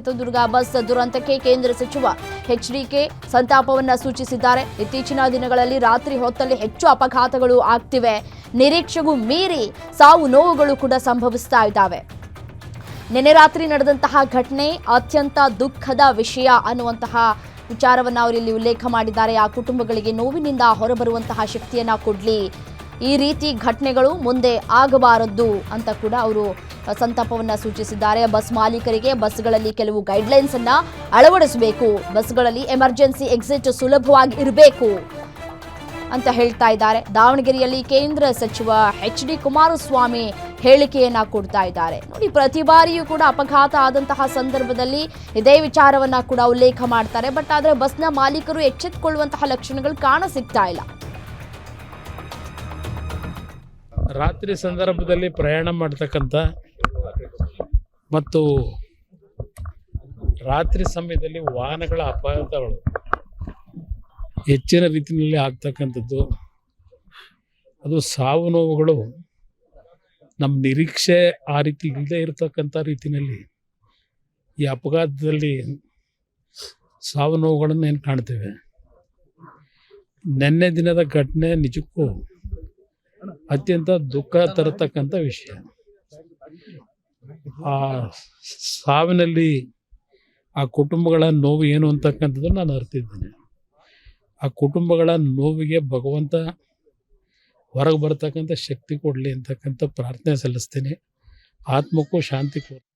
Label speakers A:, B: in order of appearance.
A: Chitradurga bus ದುರಂತಕ್ಕೆ ಕೇಂದ್ರ ಸಚಿವ ಎಚ್ಡಿಕೆ ಸಂತಾಪವನ್ನ ಸೂಚಿಸಿದ್ದಾರೆ. ಇತ್ತೀಚಿನ ದಿನಗಳಲ್ಲಿ ರಾತ್ರಿ ಹೊತ್ತಲ್ಲಿ ಹೆಚ್ಚು ಅಪಘಾತಗಳು ಆಗ್ತಿವೆ, ನಿರೀಕ್ಷೆಗೂ ಮೀರಿ ಸಾವು ನೋವುಗಳು ಕೂಡ ಸಂಭವಿಸ್ತಾ ಇದ್ದಾವೆ. ನಿನ್ನೆ ರಾತ್ರಿ ನಡೆದಂತಹ ಘಟನೆ ಅತ್ಯಂತ ದುಃಖದ ವಿಷಯ ಅನ್ನುವಂತಹ ವಿಚಾರವನ್ನು ಅವರಿಲ್ಲಿ ಉಲ್ಲೇಖ ಮಾಡಿದ್ದಾರೆ. ಆ ಕುಟುಂಬಗಳಿಗೆ ನೋವಿನಿಂದ ಹೊರಬರುವಂತಹ ಶಕ್ತಿಯನ್ನ ಕೊಡ್ಲಿ, ಈ ರೀತಿ ಘಟನೆಗಳು ಮುಂದೆ ಆಗಬಾರದು ಅಂತ ಕೂಡ ಅವರು ಸಂತಾಪವನ್ನ ಸೂಚಿಸಿದ್ದಾರೆ. ಬಸ್ ಮಾಲೀಕರಿಗೆ ಬಸ್ಗಳಲ್ಲಿ ಕೆಲವು ಗೈಡ್ಲೈನ್ಸ್ ಅನ್ನ ಅಳವಡಿಸಬೇಕು, ಬಸ್ಗಳಲ್ಲಿ ಎಮರ್ಜೆನ್ಸಿ ಎಕ್ಸಿಟ್ ಸುಲಭವಾಗಿ ಇರಬೇಕು ಅಂತ ಹೇಳ್ತಾ ಇದ್ದಾರೆ. ದಾವಣಗೆರೆಯಲ್ಲಿ ಕೇಂದ್ರ ಸಚಿವ ಎಚ್.ಡಿ. ಕುಮಾರಸ್ವಾಮಿ ಹೇಳಿಕೆಯನ್ನ ಕೊಡ್ತಾ ಇದ್ದಾರೆ. ನೋಡಿ, ಪ್ರತಿ ಬಾರಿಯೂ ಕೂಡ ಅಪಘಾತ ಆದಂತಹ ಸಂದರ್ಭದಲ್ಲಿ ಇದೇ ವಿಚಾರವನ್ನ ಕೂಡ ಉಲ್ಲೇಖ ಮಾಡ್ತಾರೆ. ಬಟ್ ಆದ್ರೆ ಬಸ್ನ ಮಾಲೀಕರು ಎಚ್ಚೆತ್ತುಕೊಳ್ಳುವಂತಹ ಲಕ್ಷಣಗಳು ಕಾಣ ಸಿಗ್ತಾ ಇಲ್ಲ.
B: ರಾತ್ರಿ ಸಂದರ್ಭದಲ್ಲಿ ಪ್ರಯಾಣ ಮಾಡ್ತಕ್ಕಂಥ ಮತ್ತು ರಾತ್ರಿ ಸಮಯದಲ್ಲಿ ವಾಹನಗಳ ಅಪಘಾತಗಳು ಹೆಚ್ಚಿನ ರೀತಿಯಲ್ಲಿ ಆಗ್ತಕ್ಕಂಥದ್ದು, ಅದು ಸಾವು ನೋವುಗಳು ನಮ್ಮ ನಿರೀಕ್ಷೆ ಆ ರೀತಿ ಇಲ್ಲದೆ ಇರತಕ್ಕಂಥ ರೀತಿಯಲ್ಲಿ ಈ ಅಪಘಾತದಲ್ಲಿ ಸಾವು ನೋವುಗಳನ್ನು ಏನು ಕಾಣ್ತೇವೆ. ನಿನ್ನೆ ದಿನದ ಘಟನೆ ನಿಜಕ್ಕೂ ಅತ್ಯಂತ ದುಃಖ ತರತಕ್ಕಂಥ ವಿಷಯ. ಆ ಸಾವಿನಲ್ಲಿ ಆ ಕುಟುಂಬಗಳ ನೋವು ಏನು ಅಂತಕ್ಕಂಥದ್ದು ನಾನು ಅರ್ತಿದ್ದೇನೆ. ಆ ಕುಟುಂಬಗಳ ನೋವಿಗೆ ಭಗವಂತ ಹೊರಗೆ ಬರ್ತಕ್ಕಂಥ ಶಕ್ತಿ ಕೊಡಲಿ ಅಂತಕ್ಕಂಥ ಪ್ರಾರ್ಥನೆ ಸಲ್ಲಿಸ್ತೇನೆ. ಆತ್ಮಕ್ಕೂ ಶಾಂತಿ ಕೊಡ್ತೀನಿ.